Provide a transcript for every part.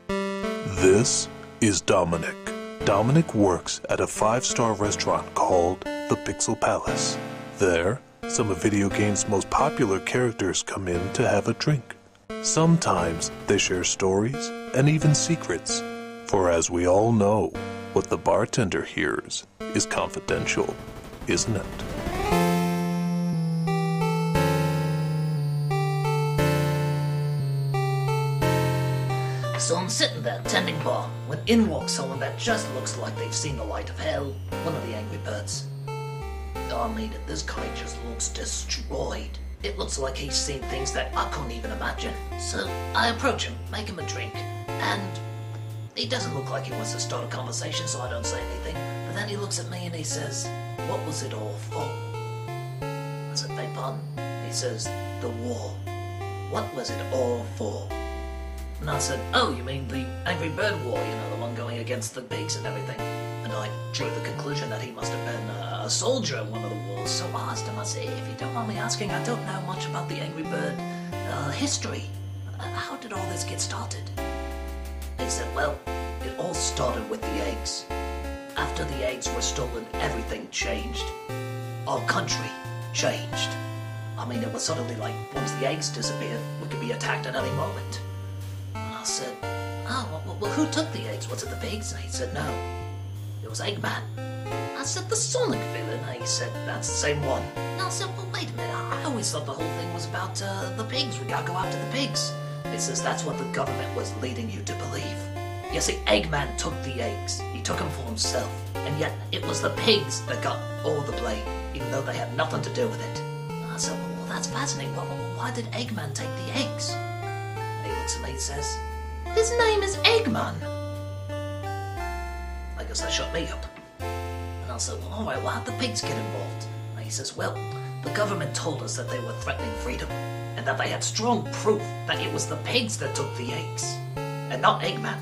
This is Dominic. Dominic works at a 5-star restaurant called the Pixel Palace. There, some of video games' most popular characters come in to have a drink. Sometimes they share stories and even secrets, for as we all know, what the bartender hears is confidential, isn't it? So I'm sitting there tending bar when in walks someone that just looks like they've seen the light of hell, one of the angry birds. I mean, this guy just looks destroyed. It looks like he's seen things that I couldn't even imagine. So I approach him, make him a drink, and he doesn't look like he wants to start a conversation, so I don't say anything. But then he looks at me and he says, "What was it all for?" I said, "Beg pardon?" He says, "The war. What was it all for?" And I said, "Oh, you mean the Angry Bird War, you know, the one going against the pigs and everything." And I drew the conclusion that he must have been a soldier in one of the wars, so I asked him, I said, "If you don't mind me asking, I don't know much about the Angry Bird history. How did all this get started?" He said, "Well, it all started with the eggs. After the eggs were stolen, everything changed. Our country changed. I mean, it was suddenly like, once the eggs disappeared, we could be attacked at any moment." I said, "Oh, well, who took the eggs? Was it the pigs?" And he said, "No, it was Eggman." I said, "The Sonic villain?" And he said, "That's the same one." And I said, "Well, wait a minute, I always thought the whole thing was about the pigs. We gotta go after the pigs." He says, "That's what the government was leading you to believe. You see, Eggman took the eggs. He took them for himself. And yet, it was the pigs that got all the blame, even though they had nothing to do with it." And I said, "Well, that's fascinating. Why did Eggman take the eggs?" And he looks at me and says, "His name is Eggman." I guess that shut me up. And I said, "Well, alright, well, how'd the pigs get involved?" And he says, "Well, the government told us that they were threatening freedom, and that they had strong proof that it was the pigs that took the eggs, and not Eggman.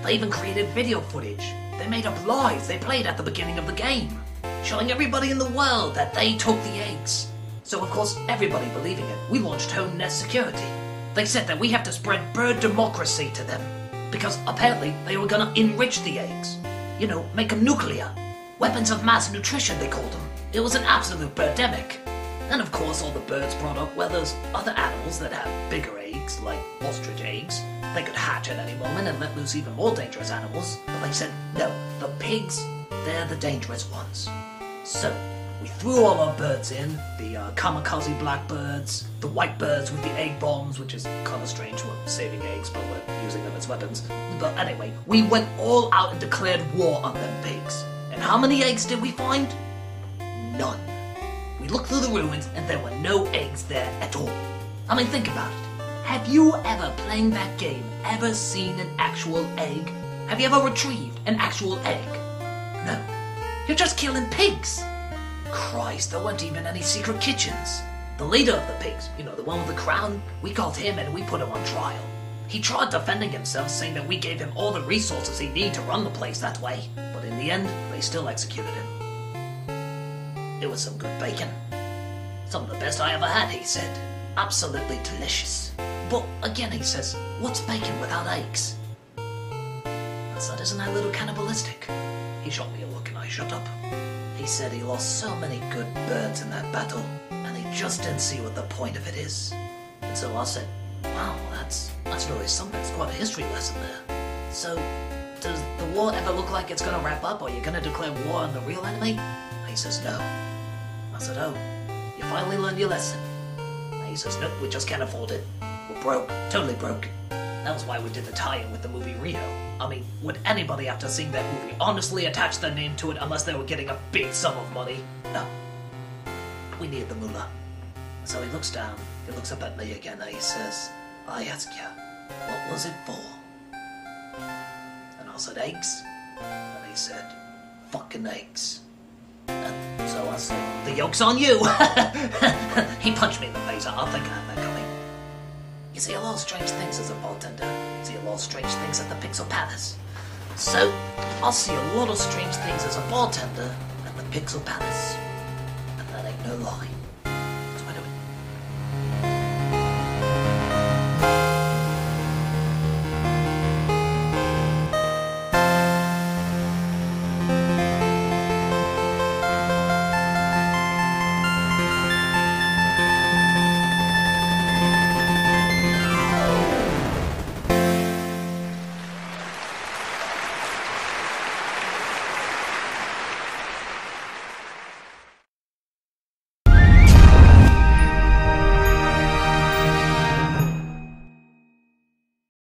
They even created video footage. They made up lies they played at the beginning of the game, showing everybody in the world that they took the eggs. So, of course, everybody believing it, we launched home nest security. They said that we have to spread bird democracy to them, because apparently they were gonna enrich the eggs. You know, make them nuclear. Weapons of mass nutrition, they called them. It was an absolute birdemic." And of course all the birds brought up, well, there's other animals that have bigger eggs, like ostrich eggs. They could hatch at any moment and let loose even more dangerous animals. But they said, no, the pigs, they're the dangerous ones. So, we threw all our birds in, the kamikaze blackbirds, the white birds with the egg bombs, which is kind of strange, we're saving eggs, but we're using them as weapons. But anyway, we went all out and declared war on them pigs. And how many eggs did we find? None. We looked through the ruins and there were no eggs there at all. I mean, think about it. Have you ever, playing that game, ever seen an actual egg? Have you ever retrieved an actual egg? No. You're just killing pigs. Christ, there weren't even any secret kitchens. The leader of the pigs, you know, the one with the crown, we called him and we put him on trial. He tried defending himself, saying that we gave him all the resources he needed to run the place that way. But in the end, they still executed him. It was some good bacon. Some of the best I ever had, he said. Absolutely delicious. But again, he says, what's bacon without eggs? I said, isn't that a little cannibalistic? He shot me a look and I shut up. He said he lost so many good birds in that battle, and he just didn't see what the point of it is. And so I said, wow, that's really something. It's quite a history lesson there. So, does the war ever look like it's gonna wrap up, or you're gonna declare war on the real enemy? And he says, no. I said, oh, you finally learned your lesson. And he says, nope, we just can't afford it. We're broke, totally broke. That was why we did the tie-in with the movie Rio. I mean, would anybody after seeing that movie honestly attach their name to it unless they were getting a big sum of money? No. We need the moolah. So he looks down, he looks up at me again, and he says, I ask you, what was it for? And I said, eggs. And he said, fucking eggs. And so I said, the yoke's on you! He punched me in the face. I think I had that coming. You see a lot of strange things as a bartender. You see a lot of strange things at the Pixel Palace. So, I'll see a lot of strange things as a bartender at the Pixel Palace. And that ain't no lie.